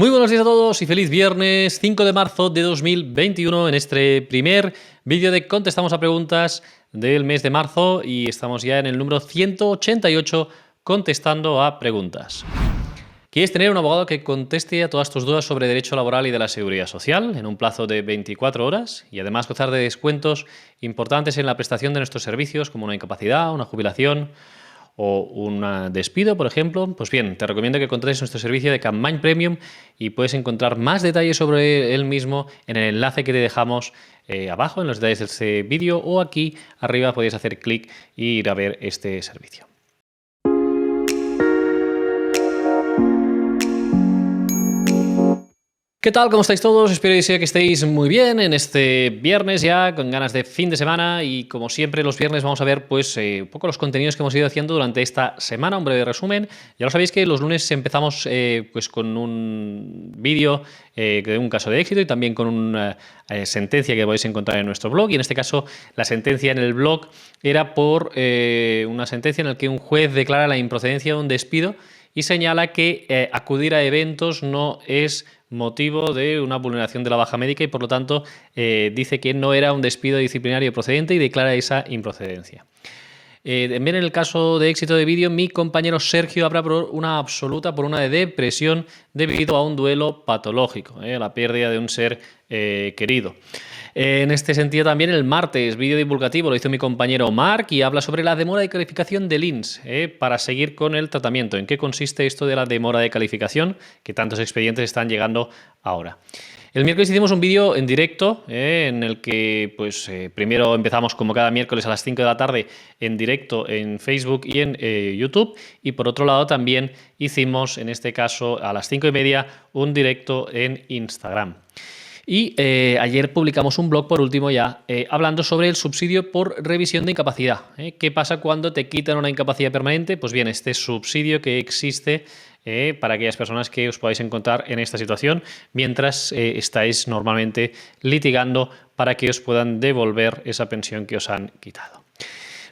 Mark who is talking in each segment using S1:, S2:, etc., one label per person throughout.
S1: Muy buenos días a todos y feliz viernes 5 de marzo de 2021 en este primer vídeo de Contestamos a Preguntas del mes de marzo y estamos ya en el número 188 contestando a preguntas. ¿Quieres tener un abogado que conteste a todas tus dudas sobre derecho laboral y de la seguridad social en un plazo de 24 horas y además gozar de descuentos importantes en la prestación de nuestros servicios como una incapacidad, una jubilación o un despido, por ejemplo? Pues bien, te recomiendo que contrates nuestro servicio de Capmany Premium y puedes encontrar más detalles sobre él mismo en el enlace que te dejamos abajo en los detalles de este vídeo o aquí arriba podéis hacer clic e ir a ver este servicio. ¿Qué tal? ¿Cómo estáis todos? Espero que estéis muy bien en este viernes ya, con ganas de fin de semana y como siempre los viernes vamos a ver pues un poco los contenidos que hemos ido haciendo durante esta semana, un breve resumen. Ya lo sabéis que los lunes empezamos pues con un vídeo de un caso de éxito y también con una sentencia que podéis encontrar en nuestro blog y en este caso la sentencia en el blog era por una sentencia en la que un juez declara la improcedencia de un despido y señala que acudir a eventos no es motivo de una vulneración de la baja médica y por lo tanto dice que no era un despido disciplinario procedente y declara esa improcedencia. También en el caso de éxito de vídeo, mi compañero Sergio habla por una de depresión debido a un duelo patológico, la pérdida de un ser querido. En este sentido también el martes, vídeo divulgativo, lo hizo mi compañero Marc y habla sobre la demora de calificación del INS para seguir con el tratamiento. ¿En qué consiste esto de la demora de calificación? Que tantos expedientes están llegando ahora. El miércoles hicimos un vídeo en directo en el que pues primero empezamos como cada miércoles a las 5 de la tarde en directo en Facebook y en YouTube y por otro lado también hicimos en este caso a las 5:30 un directo en Instagram. Y ayer publicamos un blog, por último ya, hablando sobre el subsidio por revisión de incapacidad. ¿Qué pasa cuando te quitan una incapacidad permanente? Pues bien, este subsidio que existe para aquellas personas que os podáis encontrar en esta situación mientras estáis normalmente litigando para que os puedan devolver esa pensión que os han quitado.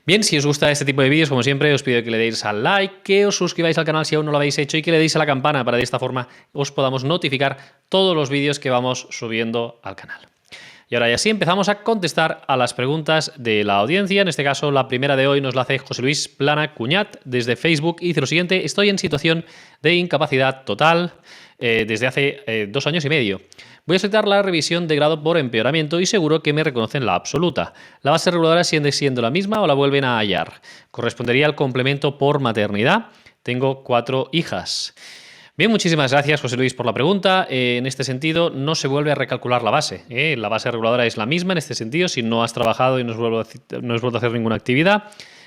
S1: Bien, si os gusta este tipo de vídeos, como siempre, os pido que le deis al like, que os suscribáis al canal si aún no lo habéis hecho y que le deis a la campana para de esta forma os podamos notificar todos los vídeos que vamos subiendo al canal. Y ahora ya sí, empezamos a contestar a las preguntas de la audiencia. En este caso, la primera de hoy nos la hace José Luis Plana Cuñat desde Facebook y dice lo siguiente: estoy en situación de incapacidad total desde hace 2 años y medio. Voy a solicitar la revisión de grado por empeoramiento y seguro que me reconocen la absoluta. ¿La base reguladora sigue siendo la misma o la vuelven a hallar? Correspondería al complemento por maternidad. Tengo 4 hijas. Bien, muchísimas gracias, José Luis, por la pregunta. En este sentido, no se vuelve a recalcular la base. La base reguladora es la misma en este sentido. Si no has trabajado y no has vuelto a hacer ninguna actividad,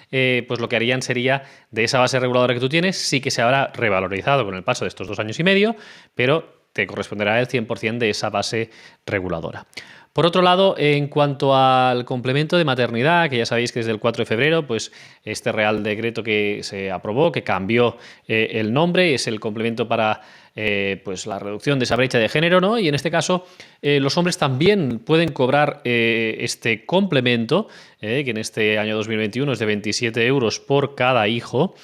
S1: pues lo que harían sería, de esa base reguladora que tú tienes, sí que se habrá revalorizado con el paso de estos 2 años y medio, pero te corresponderá el 100% de esa base reguladora. Por otro lado, en cuanto al complemento de maternidad, que ya sabéis que desde el 4 de febrero, pues este Real Decreto que se aprobó, que cambió el nombre, es el complemento para pues la reducción de esa brecha de género, ¿no? Y en este caso, los hombres también pueden cobrar este complemento, que en este año 2021 es de 27 euros por cada hijo.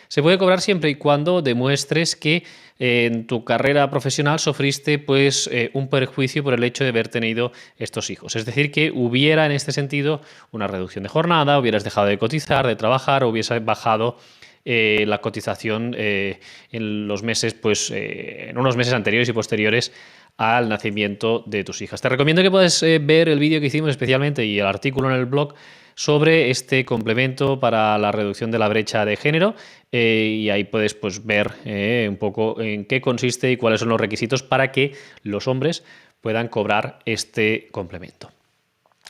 S1: Se puede cobrar siempre y cuando demuestres que en tu carrera profesional sufriste pues, un perjuicio por el hecho de haber tenido estos hijos. Es decir, que hubiera en este sentido una reducción de jornada, hubieras dejado de cotizar, de trabajar, o hubiese bajado la cotización en los meses, pues, en unos meses anteriores y posteriores al nacimiento de tus hijas. Te recomiendo que puedas ver el vídeo que hicimos especialmente y el artículo en el blog sobre este complemento para la reducción de la brecha de género y ahí puedes pues, ver un poco en qué consiste y cuáles son los requisitos para que los hombres puedan cobrar este complemento.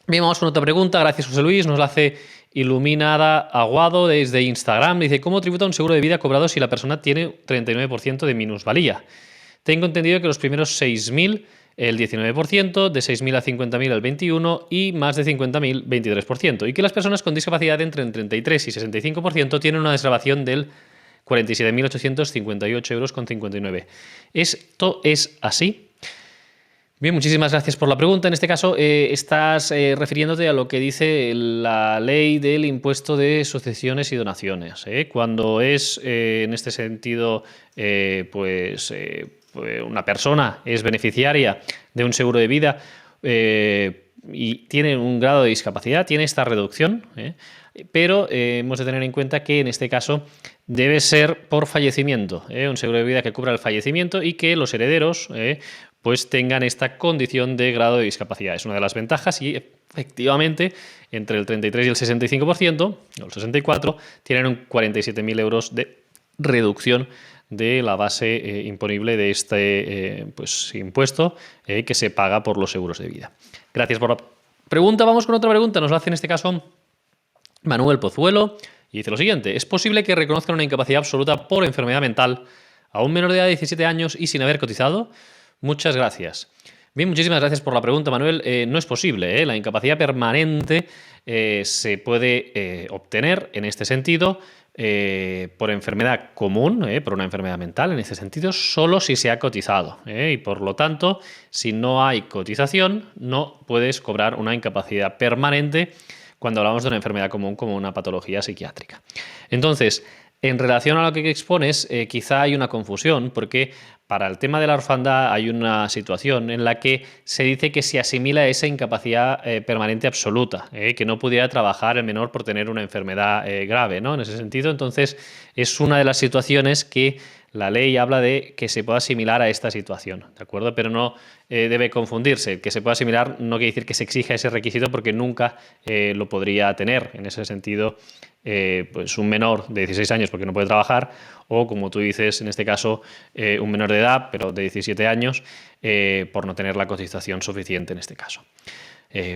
S1: Bien, vamos con otra pregunta. Gracias, José Luis. Nos la hace Iluminada Aguado desde Instagram. Dice: ¿cómo tributa un seguro de vida cobrado si la persona tiene 39% de minusvalía? Tengo entendido que los primeros 6.000 el 19%, de 6.000 a 50.000 el 21% y más de 50.000 23%. Y que las personas con discapacidad entre el 33 y 65% tienen una desgravación del 47.858,59 euros. ¿Esto es así? Bien, muchísimas gracias por la pregunta. En este caso, estás refiriéndote a lo que dice la ley del impuesto de sucesiones y donaciones. Cuando es, en este sentido, una persona es beneficiaria de un seguro de vida y tiene un grado de discapacidad, tiene esta reducción, pero hemos de tener en cuenta que en este caso debe ser por fallecimiento, un seguro de vida que cubra el fallecimiento y que los herederos pues tengan esta condición de grado de discapacidad. Es una de las ventajas y efectivamente entre el 33 y el 65%, o el 64%, tienen un 47.000 euros de reducción de la base imponible de este pues, impuesto que se paga por los seguros de vida. Gracias por la pregunta. Vamos con otra pregunta. Nos la hace en este caso Manuel Pozuelo y dice lo siguiente. ¿Es posible que reconozcan una incapacidad absoluta por enfermedad mental a un menor de edad de 17 años y sin haber cotizado? Muchas gracias. Bien, muchísimas gracias por la pregunta, Manuel. No es posible. La incapacidad permanente se puede obtener en este sentido por enfermedad común, por una enfermedad mental, en este sentido, solo si se ha cotizado. Y por lo tanto, si no hay cotización, no puedes cobrar una incapacidad permanente cuando hablamos de una enfermedad común como una patología psiquiátrica. Entonces, en relación a lo que expones, quizá hay una confusión, porque para el tema de la orfandad hay una situación en la que se dice que se asimila esa incapacidad permanente absoluta, que no pudiera trabajar el menor por tener una enfermedad grave, ¿no? En ese sentido, entonces, es una de las situaciones que la ley habla de que se pueda asimilar a esta situación, ¿de acuerdo? Pero no debe confundirse. Que se pueda asimilar no quiere decir que se exija ese requisito porque nunca lo podría tener. En ese sentido, pues un menor de 16 años porque no puede trabajar o, como tú dices, en este caso, un menor de edad, pero de 17 años, por no tener la cotización suficiente en este caso.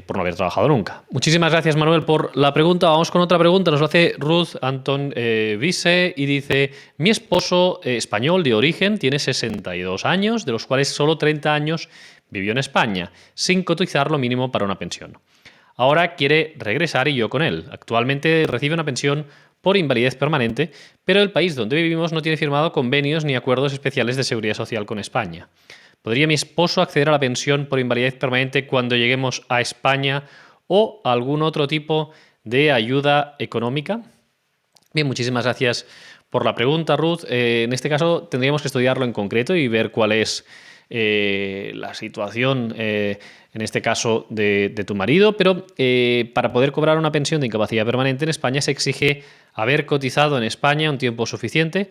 S1: Por no haber trabajado nunca. Muchísimas gracias, Manuel, por la pregunta. Vamos con otra pregunta. Nos lo hace Ruth Anton Vise y dice: mi esposo español de origen tiene 62 años, de los cuales solo 30 años vivió en España, sin cotizar lo mínimo para una pensión. Ahora quiere regresar y yo con él. Actualmente recibe una pensión por invalidez permanente, pero el país donde vivimos no tiene firmado convenios ni acuerdos especiales de seguridad social con España. ¿Podría mi esposo acceder a la pensión por invalidez permanente cuando lleguemos a España o a algún otro tipo de ayuda económica? Bien, muchísimas gracias por la pregunta, Ruth. En este caso tendríamos que estudiarlo en concreto y ver cuál es la situación, en este caso, de tu marido, pero para poder cobrar una pensión de incapacidad permanente en España se exige haber cotizado en España un tiempo suficiente,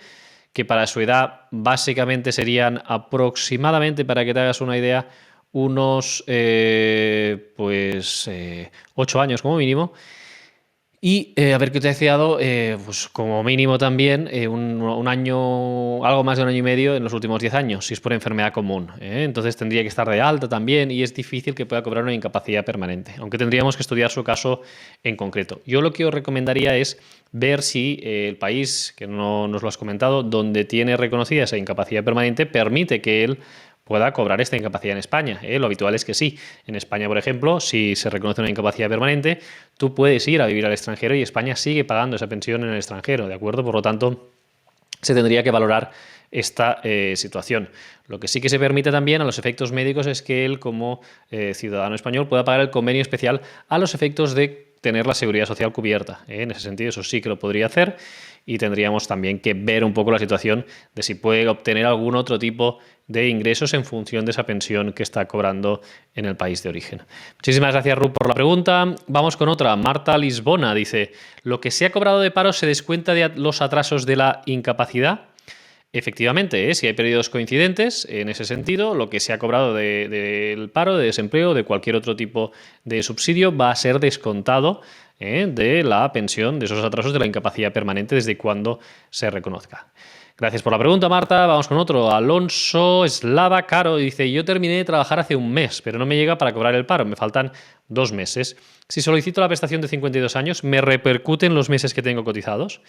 S1: que para su edad básicamente serían aproximadamente, para que te hagas una idea, unos 8 años como mínimo. Y haber cotizado, pues como mínimo también, un año, algo más de un año y medio en los últimos 10 años, si es por enfermedad común. Entonces tendría que estar de alta también y es difícil que pueda cobrar una incapacidad permanente, aunque tendríamos que estudiar su caso en concreto. Yo lo que os recomendaría es ver si el país, que no nos lo has comentado, donde tiene reconocida esa incapacidad permanente, permite que él pueda cobrar esta incapacidad en España. Lo habitual es que sí. En España, por ejemplo, si se reconoce una incapacidad permanente, tú puedes ir a vivir al extranjero y España sigue pagando esa pensión en el extranjero, ¿de acuerdo? Por lo tanto, se tendría que valorar esta situación. Lo que sí que se permite también a los efectos médicos es que él, como ciudadano español, pueda pagar el convenio especial a los efectos de tener la seguridad social cubierta. En ese sentido, eso sí que lo podría hacer y tendríamos también que ver un poco la situación de si puede obtener algún otro tipo de ingresos en función de esa pensión que está cobrando en el país de origen. Muchísimas gracias, Ruth, por la pregunta. Vamos con otra. Marta Lisbona dice: ¿lo que se ha cobrado de paro se descuenta de los atrasos de la incapacidad? Efectivamente, si hay periodos coincidentes, en ese sentido, lo que se ha cobrado del paro, de desempleo, de cualquier otro tipo de subsidio, va a ser descontado de la pensión, de esos atrasos de la incapacidad permanente desde cuando se reconozca. Gracias por la pregunta, Marta. Vamos con otro. Alonso Eslava Caro dice: yo terminé de trabajar hace un mes, pero no me llega para cobrar el paro. Me faltan 2 meses. Si solicito la prestación de 52 años, ¿me repercuten los meses que tengo cotizados?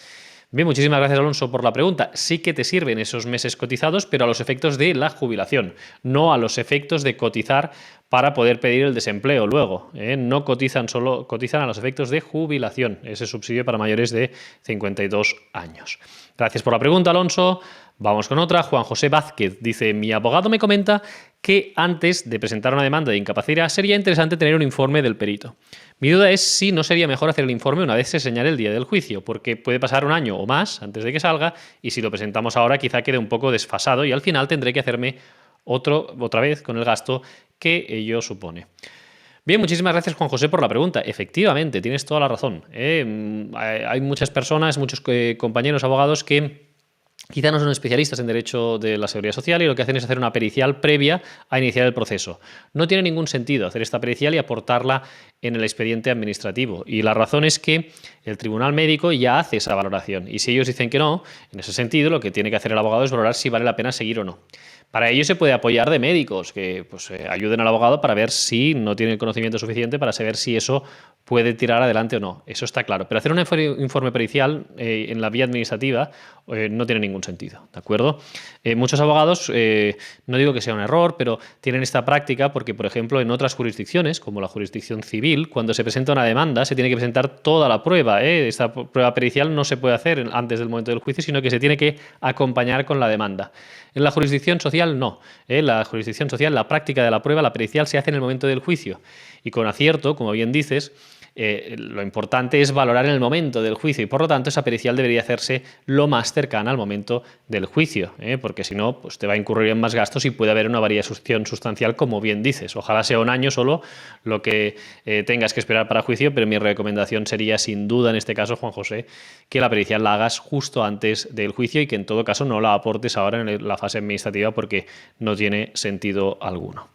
S1: Bien, muchísimas gracias, Alonso, por la pregunta. Sí que te sirven esos meses cotizados, pero a los efectos de la jubilación, no a los efectos de cotizar para poder pedir el desempleo luego. No cotizan, solo cotizan a los efectos de jubilación, ese subsidio para mayores de 52 años. Gracias por la pregunta, Alonso. Vamos con otra. Juan José Vázquez dice: mi abogado me comenta que antes de presentar una demanda de incapacidad sería interesante tener un informe del perito. Mi duda es si no sería mejor hacer el informe una vez se señale el día del juicio, porque puede pasar un año o más antes de que salga, y si lo presentamos ahora quizá quede un poco desfasado y al final tendré que hacerme otra vez con el gasto que ello supone. Bien, muchísimas gracias, Juan José, por la pregunta. Efectivamente, tienes toda la razón. Hay muchas personas, muchos compañeros abogados que quizá no son especialistas en derecho de la seguridad social y lo que hacen es hacer una pericial previa a iniciar el proceso. No tiene ningún sentido hacer esta pericial y aportarla en el expediente administrativo. Y la razón es que el tribunal médico ya hace esa valoración. Y si ellos dicen que no, en ese sentido lo que tiene que hacer el abogado es valorar si vale la pena seguir o no. Para ello se puede apoyar de médicos que ayuden al abogado para ver si no tiene el conocimiento suficiente para saber si eso puede tirar adelante o no. Eso está claro. Pero hacer un informe pericial en la vía administrativa no tiene ningún sentido, ¿de acuerdo? Muchos abogados, no digo que sea un error, pero tienen esta práctica porque, por ejemplo, en otras jurisdicciones, como la jurisdicción civil, cuando se presenta una demanda se tiene que presentar toda la prueba. Esta prueba pericial no se puede hacer antes del momento del juicio, sino que se tiene que acompañar con la demanda. En la jurisdicción social no. En la jurisdicción social la práctica de la prueba, la pericial, se hace en el momento del juicio. Y con acierto, como bien dices, lo importante es valorar en el momento del juicio y por lo tanto esa pericial debería hacerse lo más cercana al momento del juicio, porque si no, pues te va a incurrir en más gastos y puede haber una variación sustancial, como bien dices. Ojalá sea un año solo lo que tengas que esperar para juicio, pero mi recomendación sería sin duda en este caso, Juan José, que la pericial la hagas justo antes del juicio y que en todo caso no la aportes ahora en la fase administrativa porque no tiene sentido alguno.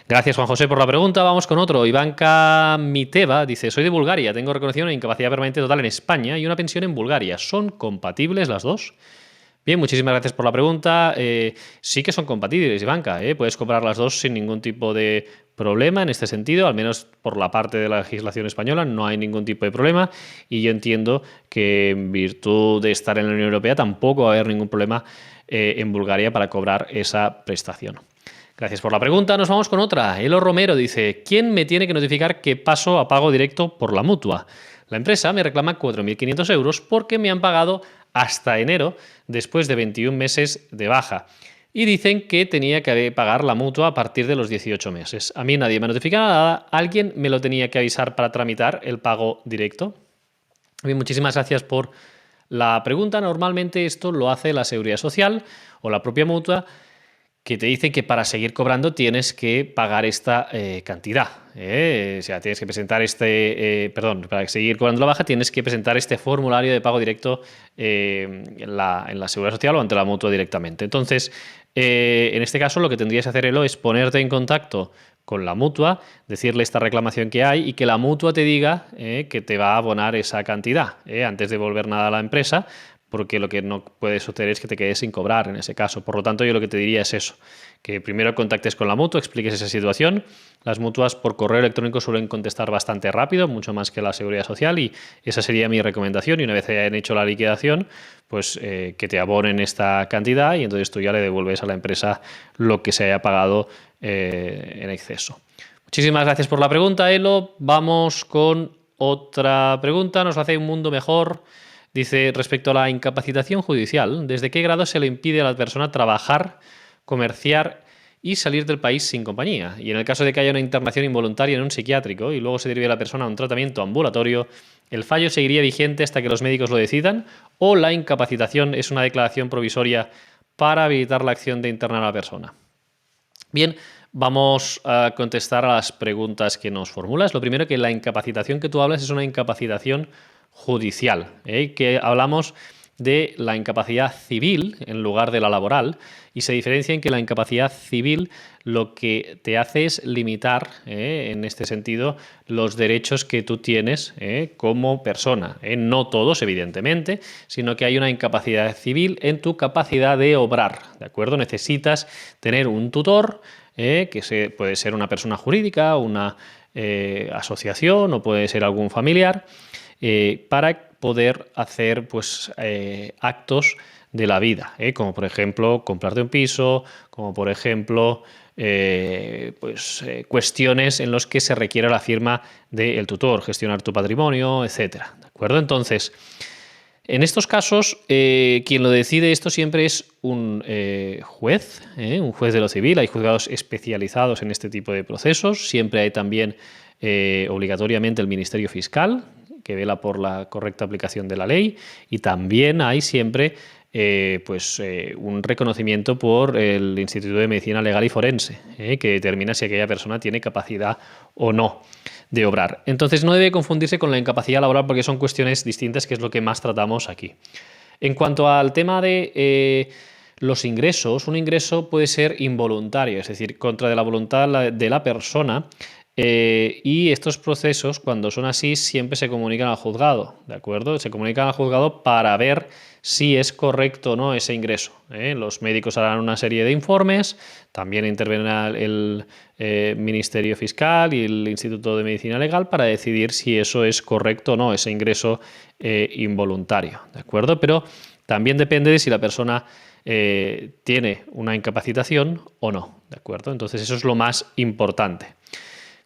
S1: Gracias, Juan José, por la pregunta. Vamos con otro. Ivanka Miteva dice: soy de Bulgaria, tengo reconocida una incapacidad permanente total en España y una pensión en Bulgaria. ¿Son compatibles las dos? Bien, muchísimas gracias por la pregunta. Sí que son compatibles, Ivanka. Puedes comprar las dos sin ningún tipo de problema en este sentido, al menos por la parte de la legislación española no hay ningún tipo de problema y yo entiendo que en virtud de estar en la Unión Europea tampoco va a haber ningún problema en Bulgaria para cobrar esa prestación. Gracias por la pregunta. Nos vamos con otra. Elo Romero dice: ¿quién me tiene que notificar que paso a pago directo por la mutua? La empresa me reclama 4.500 euros porque me han pagado hasta enero después de 21 meses de baja. Y dicen que tenía que pagar la mutua a partir de los 18 meses. A mí nadie me ha notificado nada. ¿Alguien me lo tenía que avisar para tramitar el pago directo? Bien, muchísimas gracias por la pregunta. Normalmente esto lo hace la Seguridad Social o la propia mutua, que te dicen que para seguir cobrando tienes que pagar esta cantidad. O sea, tienes que presentar para seguir cobrando la baja tienes que presentar este formulario de pago directo en la Seguridad Social o ante la mutua directamente. Entonces, en este caso lo que tendrías que hacer, Elo, es ponerte en contacto con la mutua, decirle esta reclamación que hay y que la mutua te diga que te va a abonar esa cantidad antes de devolver nada a la empresa, porque lo que no puede suceder es que te quedes sin cobrar en ese caso. Por lo tanto, yo lo que te diría es eso, que primero contactes con la mutua, expliques esa situación. Las mutuas por correo electrónico suelen contestar bastante rápido, mucho más que la Seguridad Social, y esa sería mi recomendación. Y una vez hayan hecho la liquidación, pues que te abonen esta cantidad y entonces tú ya le devuelves a la empresa lo que se haya pagado en exceso. Muchísimas gracias por la pregunta, Elo. Vamos con otra pregunta. Nos hace Un Mundo Mejor. Dice: respecto a la incapacitación judicial, ¿desde qué grado se le impide a la persona trabajar, comerciar y salir del país sin compañía? Y en el caso de que haya una internación involuntaria en un psiquiátrico y luego se derive la persona a un tratamiento ambulatorio, ¿el fallo seguiría vigente hasta que los médicos lo decidan? ¿O la incapacitación es una declaración provisoria para habilitar la acción de internar a la persona? Bien, vamos a contestar a las preguntas que nos formulas. Lo primero, que la incapacitación que tú hablas es una incapacitación judicial, que hablamos de la incapacidad civil en lugar de la laboral, y se diferencia en que la incapacidad civil lo que te hace es limitar, en este sentido, los derechos que tú tienes como persona. No todos, evidentemente, sino que hay una incapacidad civil en tu capacidad de obrar, ¿de acuerdo? Necesitas tener un tutor, puede ser una persona jurídica, una asociación o puede ser algún familiar, para poder hacer actos de la vida, como por ejemplo comprarte un piso, como por ejemplo cuestiones en las que se requiere la firma del tutor, gestionar tu patrimonio, etcétera, ¿de acuerdo? Entonces, En estos casos, quien lo decide esto siempre es un juez, un juez de lo civil. Hay juzgados especializados en este tipo de procesos. Siempre hay también obligatoriamente el Ministerio Fiscal, que vela por la correcta aplicación de la ley, y también hay siempre un reconocimiento por el Instituto de Medicina Legal y Forense, que determina si aquella persona tiene capacidad o no de obrar. Entonces no debe confundirse con la incapacidad laboral porque son cuestiones distintas, que es lo que más tratamos aquí. En cuanto al tema de los ingresos, un ingreso puede ser involuntario, es decir, contra de la voluntad de la persona. Y estos procesos, cuando son así, siempre se comunican al juzgado, ¿de acuerdo? Se comunican al juzgado para ver si es correcto o no ese ingreso. Los médicos harán una serie de informes, también intervendrá el Ministerio Fiscal y el Instituto de Medicina Legal para decidir si eso es correcto o no, ese ingreso involuntario, ¿de acuerdo? Pero también depende de si la persona tiene una incapacitación o no, ¿de acuerdo? Entonces eso es lo más importante.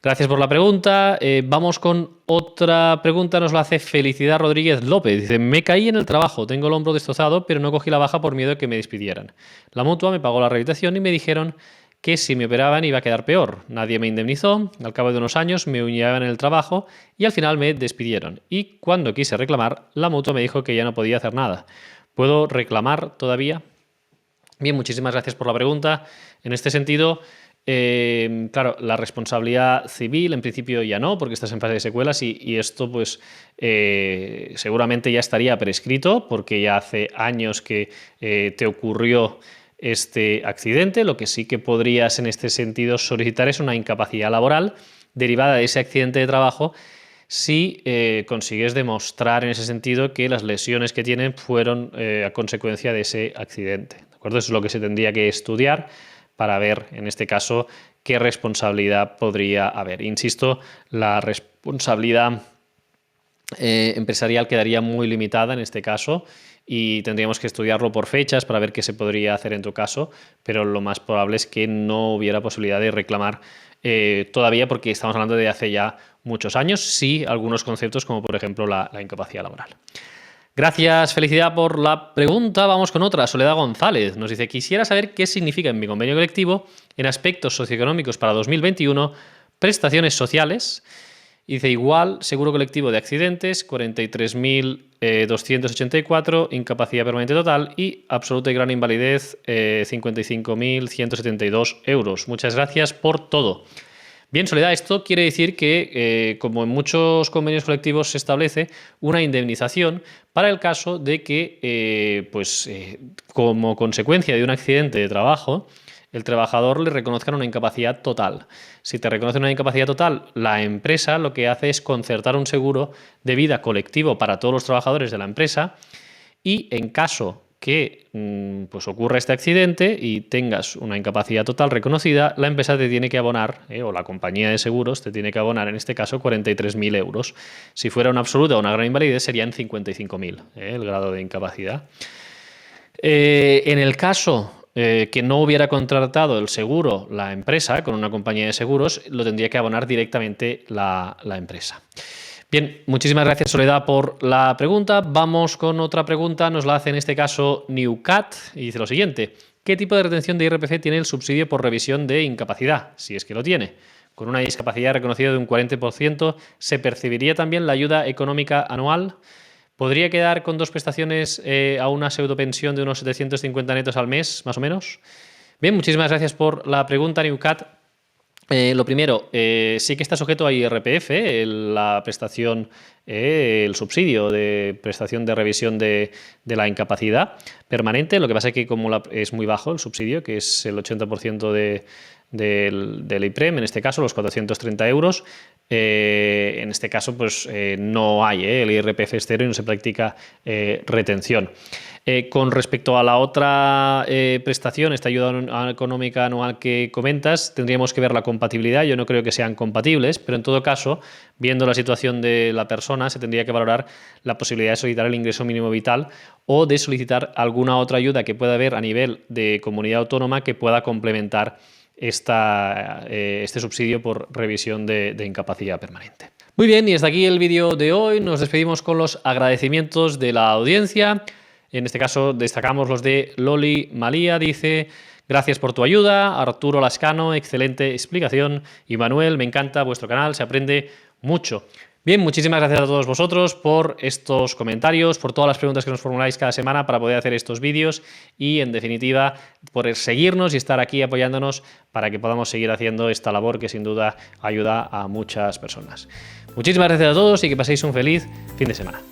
S1: Gracias por la pregunta. Vamos con otra pregunta. Nos la hace Felicidad Rodríguez López. Dice, me caí en el trabajo, tengo el hombro destrozado, pero no cogí la baja por miedo de que me despidieran. La mutua me pagó la rehabilitación y me dijeron que si me operaban iba a quedar peor. Nadie me indemnizó. Al cabo de unos años me humillaban en el trabajo y al final me despidieron. Y cuando quise reclamar, la mutua me dijo que ya no podía hacer nada. ¿Puedo reclamar todavía? Bien, muchísimas gracias por la pregunta. En este sentido, claro, la responsabilidad civil en principio ya no, porque estás en fase de secuelas y esto pues seguramente ya estaría prescrito porque ya hace años que te ocurrió este accidente. Lo que sí que podrías en este sentido solicitar es una incapacidad laboral derivada de ese accidente de trabajo si consigues demostrar en ese sentido que las lesiones que tienen fueron a consecuencia de ese accidente. ¿De acuerdo? Eso es lo que se tendría que estudiar para ver, en este caso, qué responsabilidad podría haber. Insisto, la responsabilidad empresarial quedaría muy limitada en este caso y tendríamos que estudiarlo por fechas para ver qué se podría hacer en tu caso, pero lo más probable es que no hubiera posibilidad de reclamar todavía porque estamos hablando de hace ya muchos años, sí algunos conceptos como por ejemplo la incapacidad laboral. Gracias, Felicidad, por la pregunta. Vamos con otra. Soledad González nos dice, quisiera saber qué significa en mi convenio colectivo en aspectos socioeconómicos para 2021, prestaciones sociales. Dice igual, seguro colectivo de accidentes, 43.284, incapacidad permanente total y absoluta y gran invalidez, 55.172 euros. Muchas gracias por todo. Bien, Soledad, esto quiere decir que, como en muchos convenios colectivos se establece, una indemnización para el caso de que, como consecuencia de un accidente de trabajo, el trabajador le reconozca una incapacidad total. Si te reconoce una incapacidad total, la empresa lo que hace es concertar un seguro de vida colectivo para todos los trabajadores de la empresa y en caso que ocurra este accidente y tengas una incapacidad total reconocida, la empresa te tiene que abonar, o la compañía de seguros te tiene que abonar, en este caso, 43.000 euros. Si fuera una absoluta o una gran invalidez, serían 55.000, el grado de incapacidad. En el caso que no hubiera contratado el seguro la empresa con una compañía de seguros, lo tendría que abonar directamente la empresa. Bien, muchísimas gracias, Soledad, por la pregunta. Vamos con otra pregunta. Nos la hace en este caso Newcat y dice lo siguiente. ¿Qué tipo de retención de IRPF tiene el subsidio por revisión de incapacidad? Si es que lo tiene. Con una discapacidad reconocida de un 40%, ¿se percibiría también la ayuda económica anual? ¿Podría quedar con dos prestaciones a una pseudopensión de unos 750 netos al mes, más o menos? Bien, muchísimas gracias por la pregunta, Newcat. Lo primero, sí que está sujeto a IRPF, la prestación, el subsidio de prestación de revisión de la incapacidad permanente. Lo que pasa es que como es muy bajo el subsidio, que es el 80% del IPREM, en este caso los 430 euros, en este caso pues no hay, el IRPF es cero y no se practica retención. Con respecto a la otra prestación, esta ayuda económica anual que comentas, tendríamos que ver la compatibilidad. Yo no creo que sean compatibles, pero en todo caso, viendo la situación de la persona, se tendría que valorar la posibilidad de solicitar el ingreso mínimo vital o de solicitar alguna otra ayuda que pueda haber a nivel de comunidad autónoma que pueda complementar este subsidio por revisión de incapacidad permanente. Muy bien, y hasta aquí el vídeo de hoy. Nos despedimos con los agradecimientos de la audiencia. En este caso destacamos los de Loli Malía, dice: gracias por tu ayuda. Arturo Lascano, excelente explicación. Y Manuel, me encanta vuestro canal, se aprende mucho. Bien, muchísimas gracias a todos vosotros por estos comentarios, por todas las preguntas que nos formuláis cada semana para poder hacer estos vídeos y, en definitiva, por seguirnos y estar aquí apoyándonos para que podamos seguir haciendo esta labor que sin duda ayuda a muchas personas. Muchísimas gracias a todos y que paséis un feliz fin de semana.